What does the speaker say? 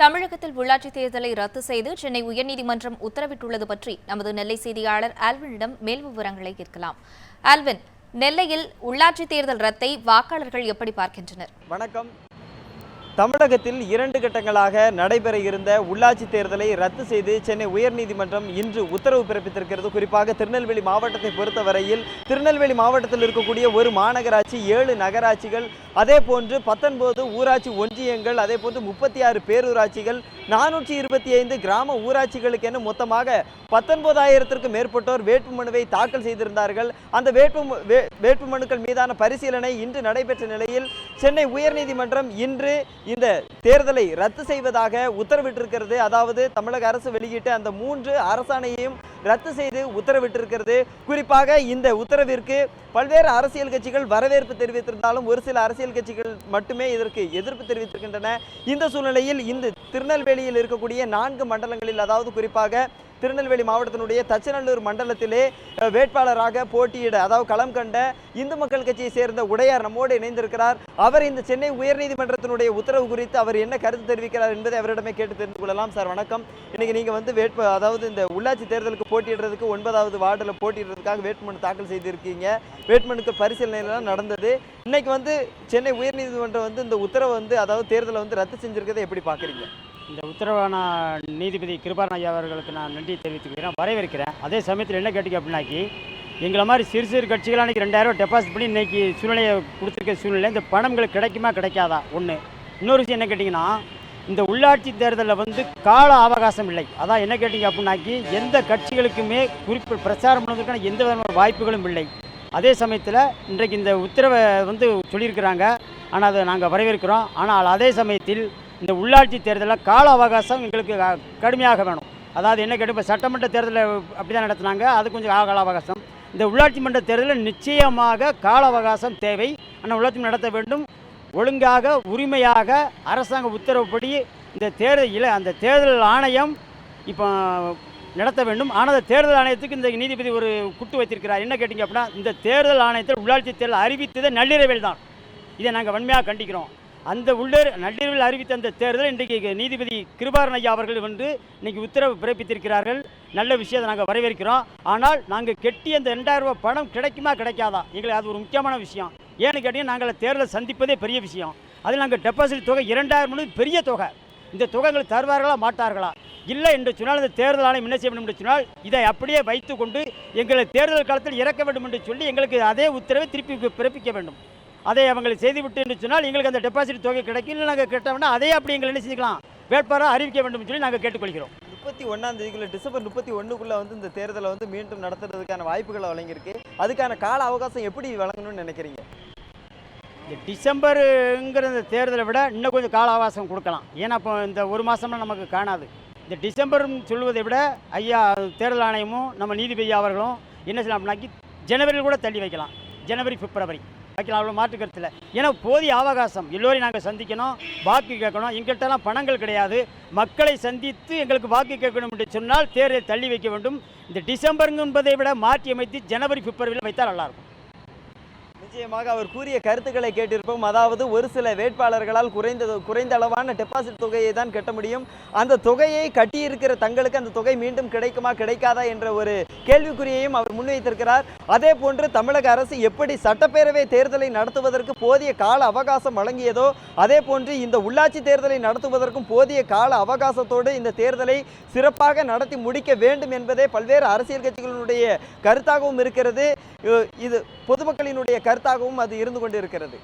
தமிழகத்தில் உள்ளாட்சித் தேர்தலை ரத்து செய்து சென்னை உயர்நீதிமன்றம் உத்தரவிட்டுள்ளது பற்றி நமது நெல்லை செய்தியாளர் ஆல்வினிடம் மேல் விவரங்களை கேட்கலாம். ஆல்வின், நெல்லையில் உள்ளாட்சித் தேர்தல் ரத்தை வாக்காளர்கள் எப்படி பார்க்கின்றனர்? வணக்கம். தமிழகத்தில் 2 கட்டங்களாக நடைபெற இருந்த உள்ளாட்சி தேர்தலை ரத்து செய்து சென்னை உயர்நீதிமன்றம் இன்று உத்தரவு பிறப்பித்திருக்கிறது. குறிப்பாக திருநெல்வேலி மாவட்டத்தை பொறுத்தவரையில் திருநெல்வேலி மாவட்டத்தில் இருக்கக்கூடிய ஒரு மாநகராட்சி, 7 நகராட்சிகள், அதே போன்று 19 ஊராட்சி ஒன்றியங்கள், அதே போன்று 36 பேரூராட்சிகள், 425 கிராம ஊராட்சிகளுக்கென மொத்தமாக 19,000த்திற்கும் மேற்பட்டோர் வேட்புமனுவை தாக்கல் செய்திருந்தார்கள். அந்த வேட்புமனுக்கள் மீதான பரிசீலனை இன்று நடைபெற்ற நிலையில் சென்னை உயர்நீதிமன்றம் இன்று இந்த தேர்தலை ரத்து செய்வதாக உத்தரவிட்டிருக்கிறது. அதாவது தமிழக அரசு வெளியிட்ட அந்த 3 அரசாணையையும் ரத்து செய்து உத்தரவிட்டிருக்கிறது. குறிப்பாக இந்த உத்தரவிற்கு பல்வேறு அரசியல் கட்சிகள் வரவேற்பு தெரிவித்திருந்தாலும் ஒரு சில அரசியல் கட்சிகள் மட்டுமே இதற்கு எதிர்ப்பு தெரிவித்திருக்கின்றன. இந்த சூழ்நிலையில் இந்த திருநெல்வேலியில் இருக்கக்கூடிய 4 மண்டலங்களில், அதாவது குறிப்பாக திருநெல்வேலி மாவட்டத்தினுடைய தச்சநல்லூர் மண்டலத்திலே வேட்பாளராக போட்டியிட, அதாவது களம் கண்ட இந்து மக்கள் கட்சியை சேர்ந்த உடையார் நம்மோடு இணைந்திருக்கிறார். அவர் இந்த சென்னை உயர்நீதிமன்றத்தினுடைய உத்தரவு குறித்து அவர் என்ன கருத்து தெரிவிக்கிறார் என்பதை அவரிடமே கேட்டு தெரிந்து கொள்ளலாம். சார் வணக்கம். இன்னைக்கு நீங்க அதாவது இந்த உள்ளாட்சி தேர்தலுக்கு போட்டியிடுறதுக்கு 9வது வார்டில் போட்டியிடுறதுக்காக வேட்புமனு தாக்கல் செய்திருக்கீங்க. வேட்புமனுக்கு பரிசீலனைலாம் நடந்தது. இன்னைக்கு சென்னை உயர்நீதிமன்றம் இந்த உத்தரவை அதாவது தேர்தலை ரத்து செஞ்சிருக்கிறதை எப்படி பாக்குறீங்க? இந்த உத்தரவான நீதிபதி கிருபாரன் ஐயா அவர்களுக்கு நான் நன்றி தெரிவித்துக்கிறேன், வரவேற்கிறேன். அதே சமயத்தில் என்ன கேட்டீங்க அப்படின்னாக்கி, எங்களை மாதிரி சிறு சிறு கட்சிகள் அன்றைக்கி 2000 டெபாசிட் பண்ணி இன்றைக்கி சூழ்நிலையை கொடுத்துருக்க சூழ்நிலை இந்த பணங்களுக்கு கிடைக்குமா கிடைக்காதா ஒன்று. இன்னொரு விஷயம் என்ன கேட்டிங்கன்னா, இந்த உள்ளாட்சி தேர்தலில் கால அவகாசம் இல்லை. அதான் என்ன கேட்டிங்க அப்படின்னாக்கி, எந்த கட்சிகளுக்குமே பிரச்சாரம் பண்ணுவதற்கான எந்த விதமான வாய்ப்புகளும் இல்லை. அதே சமயத்தில் இன்றைக்கு இந்த உத்தரவை சொல்லியிருக்கிறாங்க. ஆனால் அதை நாங்கள் வரவேற்கிறோம். ஆனால் அதே சமயத்தில் இந்த உள்ளாட்சி தேர்தலில் கால அவகாசம் எங்களுக்கு கடுமையாக வேணும். அதாவது என்ன கேட்டு, இப்போ சட்டமன்ற தேர்தலில் அப்படி தான் நடத்தினாங்க, அது கொஞ்சம் கால அவகாசம். இந்த உள்ளாட்சி மன்ற தேர்தலில் நிச்சயமாக கால அவகாசம் தேவை. ஆனால் உள்ளாட்சி நடத்த வேண்டும், ஒழுங்காக உரிமையாக அரசாங்க உத்தரவுப்படி இந்த அந்த தேர்தல் ஆணையம் இப்போ நடத்த வேண்டும். ஆனால் அந்த தேர்தல் ஆணையத்துக்கு இந்த நீதிபதி ஒரு குட்டு வைத்திருக்கிறார். என்ன கேட்டிங்க அப்படின்னா, இந்த தேர்தல் ஆணையத்தில் உள்ளாட்சி தேர்தல் அறிவித்தது நள்ளிரவில் தான். இதை நாங்கள் வன்மையாக கண்டிக்கிறோம். அந்த நள்ளிரவில் அறிவித்த அந்த தேர்தல் இன்றைக்கு நீதிபதி கிருபாரன் ஐயா அவர்கள் இன்றைக்கி உத்தரவு பிறப்பித்திருக்கிறார்கள். நல்ல விஷயத்தை நாங்கள் வரவேற்கிறோம். ஆனால் நாங்கள் கெட்டிய அந்த 2000 ரூபா பணம் கிடைக்குமா கிடைக்காதா, எங்களுக்கு அது ஒரு முக்கியமான விஷயம். ஏன்னு கேட்டிங்கன்னா, நாங்கள் தேர்தலை சந்திப்பதே பெரிய விஷயம். அதில் நாங்கள் டெபாசிட் தொகை 2000 பெரிய தொகை. இந்த தொகைகளை தருவார்களா மாட்டார்களா, இல்லை என்று சொன்னால் இந்த தேர்தல் ஆணையம் என்ன செய்ய வேண்டும் என்று சொன்னால், இதை அப்படியே வைத்து கொண்டு எங்களை தேர்தல் காலத்தில் இறக்க வேண்டும் என்று சொல்லி எங்களுக்கு அதே உத்தரவை திருப்பி பிறப்பிக்க வேண்டும். அதை அவங்களை செய்துவிட்டு என்று சொன்னால் எங்களுக்கு அந்த டெபாசிட் தொகை கிடைக்கும். இல்லை நாங்கள் கேட்டோம்னா அதே அப்படி எங்களை என்ன செஞ்சுக்கலாம், வேட்பாளராக அறிவிக்க வேண்டும் சொல்லி நாங்கள் கேட்டுக்கொள்கிறோம். 31ஆம் தேதிக்குள்ள, டிசம்பர் 31க்குள்ளே இந்த தேர்தலை மீண்டும் நடத்துறதுக்கான வாய்ப்புகளை வழங்கியிருக்கு. அதுக்கான கால அவகாசம் எப்படி வழங்கணும்னு நினைக்கிறீங்க? இந்த டிசம்பருங்கிற இந்த தேர்தலை விட இன்னும் கொஞ்சம் கால அவகாசம் கொடுக்கலாம். ஏன்னா இப்போ இந்த ஒரு மாதம்லாம் நமக்கு காணாது. இந்த டிசம்பர்னு சொல்வதை விட ஐயா தேர்தல் ஆணையமும் நம்ம நீதிபதி அவர்களும் என்ன செய்யலாம் அப்படின்னாக்கி, ஜனவரியில் கூட தள்ளி வைக்கலாம். ஜனவரி, பிப்ரவரி வைக்கலாம், அவ்வளோ மாற்று கருத்தில். ஏன்னா போதிய அவகாசம், எல்லோரையும் நாங்கள் சந்திக்கணும், வாக்கு கேட்கணும். எங்கள்கிட்டலாம் பணங்கள் கிடையாது. மக்களை சந்தித்து எங்களுக்கு வாக்கு கேட்கணும் என்று சொன்னால் தேர்தலை தள்ளி வைக்க வேண்டும். இந்த டிசம்பர் என்பதை விட மாற்றி அமைத்து ஜனவரி, பிப்ரவரியில் வைத்தால் நல்லாயிருக்கும். நிச்சயமாக அவர் கூறிய கருத்துக்களை கேட்டிருப்போம். அதாவது ஒரு சில வேட்பாளர்களால் குறைந்த அளவான டெபாசிட் தொகையை தான் கட்ட முடியும். அந்த தொகையை கட்டியிருக்கிற தங்களுக்கு அந்த தொகை மீண்டும் கிடைக்குமா கிடைக்காதா என்ற ஒரு கேள்விக்குறியையும் அவர் முன்வைத்திருக்கிறார். அதே போன்று தமிழக அரசு எப்படி சட்டப்பேரவை தேர்தலை நடத்துவதற்கு போதிய கால அவகாசம் வழங்கியதோ, அதே போன்று இந்த உள்ளாட்சி தேர்தலை நடத்துவதற்கும் போதிய கால அவகாசத்தோடு இந்த தேர்தலை சிறப்பாக நடத்தி முடிக்க வேண்டும் என்பதே பல்வேறு அரசியல் கட்சிகளுடைய கருத்தாகவும் இருக்கிறது. இது பொதுமக்களினுடைய கருத்தாகவும் அது இருந்து கொண்டிருக்கிறது.